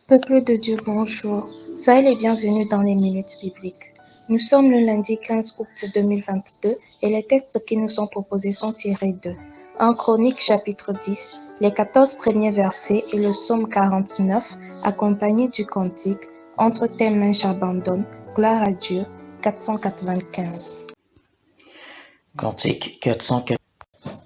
Peuple de Dieu, bonjour. Soyez les bienvenus dans les minutes bibliques. Nous sommes le lundi 15 août 2022 et les textes qui nous sont proposés sont tirés de 1 Chroniques chapitre 10, les 14 premiers versets et le psaume 49, accompagné du cantique « Entre tes mains j'abandonne, gloire à Dieu » 495. Cantique 404.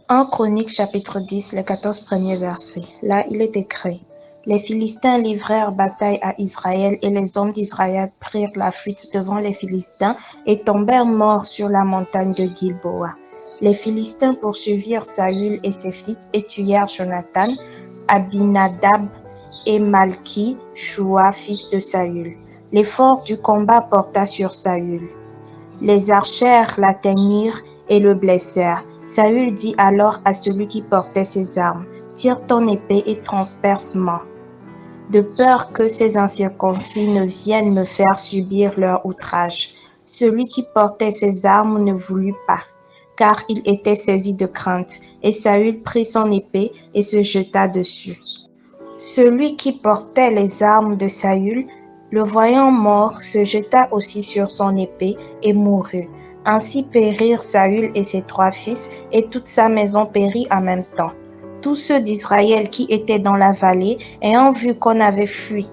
1 Chroniques chapitre 10, les 14 premiers versets. Là, il est écrit: Les Philistins livrèrent bataille à Israël et les hommes d'Israël prirent la fuite devant les Philistins et tombèrent morts sur la montagne de Gilboa. Les Philistins poursuivirent Saül et ses fils et tuèrent Jonathan, Abinadab et Malki, Shua, fils de Saül. L'effort du combat porta sur Saül. Les archères l'atteignirent et le blessèrent. Saül dit alors à celui qui portait ses armes: Tire ton épée et transperce-moi, de peur que ces incirconcis ne viennent me faire subir leur outrage. Celui qui portait ses armes ne voulut pas, car il était saisi de crainte, et Saül prit son épée et se jeta dessus. Celui qui portait les armes de Saül, le voyant mort, se jeta aussi sur son épée et mourut. Ainsi périrent Saül et ses 3 fils, et toute sa maison périt en même temps. Tous ceux d'Israël qui étaient dans la vallée, ayant vu qu'on avait fui,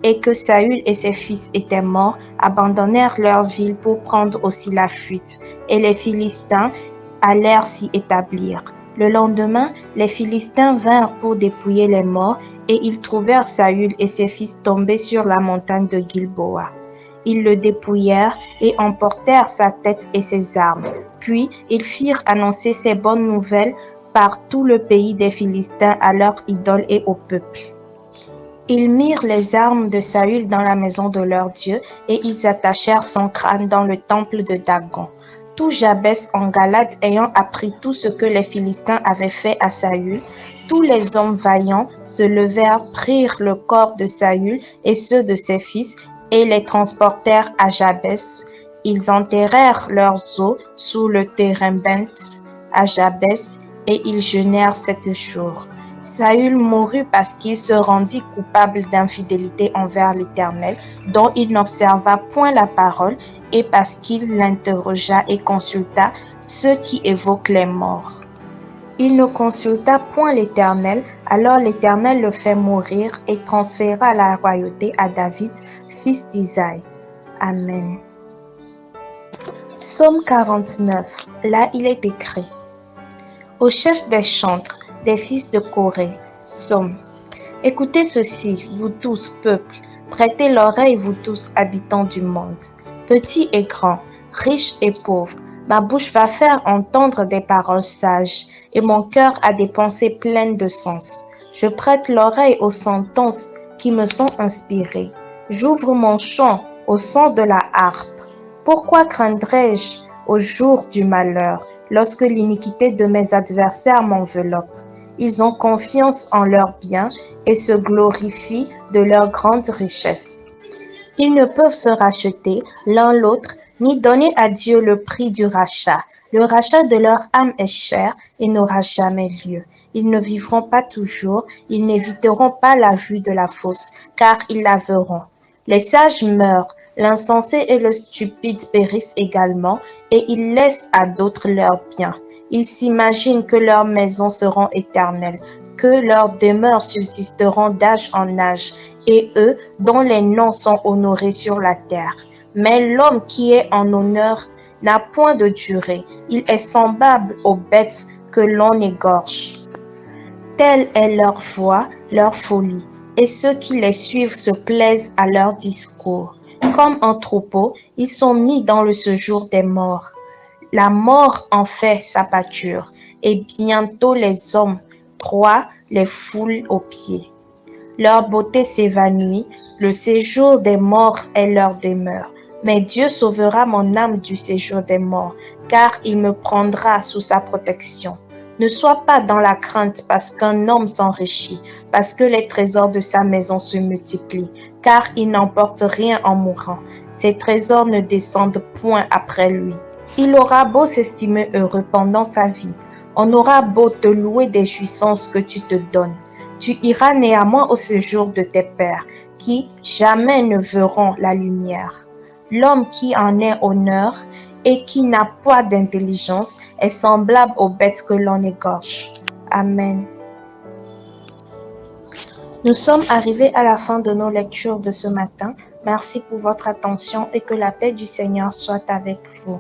et que Saül et ses fils étaient morts, abandonnèrent leur ville pour prendre aussi la fuite, et les Philistins allèrent s'y établir. Le lendemain, les Philistins vinrent pour dépouiller les morts, et ils trouvèrent Saül et ses fils tombés sur la montagne de Gilboa. Ils le dépouillèrent et emportèrent sa tête et ses armes. Puis ils firent annoncer ces bonnes nouvelles par tout le pays des Philistins à leurs idoles et au peuple. Ils mirent les armes de Saül dans la maison de leur Dieu, et ils attachèrent son crâne dans le temple de Dagon. Tout Jabès en Galade ayant appris tout ce que les Philistins avaient fait à Saül, tous les hommes vaillants se levèrent, prirent le corps de Saül et ceux de ses fils, et les transportèrent à Jabès. Ils enterrèrent leurs os sous le térébinthe à Jabès, et ils jeûnèrent 7 jours. Saül mourut parce qu'il se rendit coupable d'infidélité envers l'Éternel, dont il n'observa point la parole, et parce qu'il l'interrogea et consulta ceux qui évoquent les morts. Il ne consulta point l'Éternel, alors l'Éternel le fait mourir et transféra la royauté à David, fils d'Isaïe. Amen. Psaume 49. Là, il est écrit: Au chef des chantres, des fils de Corée, psaume. Écoutez ceci, vous tous, peuples, prêtez l'oreille, vous tous, habitants du monde. Petits et grands, riches et pauvres, ma bouche va faire entendre des paroles sages, et mon cœur a des pensées pleines de sens. Je prête l'oreille aux sentences qui me sont inspirées. J'ouvre mon chant au son de la harpe. Pourquoi craindrais-je au jour du malheur, lorsque l'iniquité de mes adversaires m'enveloppe? Ils ont confiance en leurs biens et se glorifient de leur grande richesse. Ils ne peuvent se racheter l'un l'autre, ni donner à Dieu le prix du rachat. Le rachat de leur âme est cher et n'aura jamais lieu. Ils ne vivront pas toujours, ils n'éviteront pas la vue de la fosse, car ils la verront. Les sages meurent, l'insensé et le stupide périssent également, et ils laissent à d'autres leurs biens. Ils s'imaginent que leurs maisons seront éternelles, que leurs demeures subsisteront d'âge en âge, et eux, dont les noms sont honorés sur la terre. Mais l'homme qui est en honneur n'a point de durée, il est semblable aux bêtes que l'on égorge. Telle est leur foi, leur folie, et ceux qui les suivent se plaisent à leur discours. Comme un troupeau, ils sont mis dans le séjour des morts. La mort en fait sa pâture, et bientôt les hommes proies les foulent aux pieds. Leur beauté s'évanouit, le séjour des morts est leur demeure. Mais Dieu sauvera mon âme du séjour des morts, car il me prendra sous sa protection. Ne sois pas dans la crainte parce qu'un homme s'enrichit, parce que les trésors de sa maison se multiplient, car il n'emporte rien en mourant. Ses trésors ne descendent point après lui. Il aura beau s'estimer heureux pendant sa vie, on aura beau te louer des jouissances que tu te donnes. Tu iras néanmoins au séjour de tes pères, qui jamais ne verront la lumière. L'homme qui en est honneur et qui n'a pas d'intelligence est semblable aux bêtes que l'on égorge. Amen. Nous sommes arrivés à la fin de nos lectures de ce matin. Merci pour votre attention et que la paix du Seigneur soit avec vous.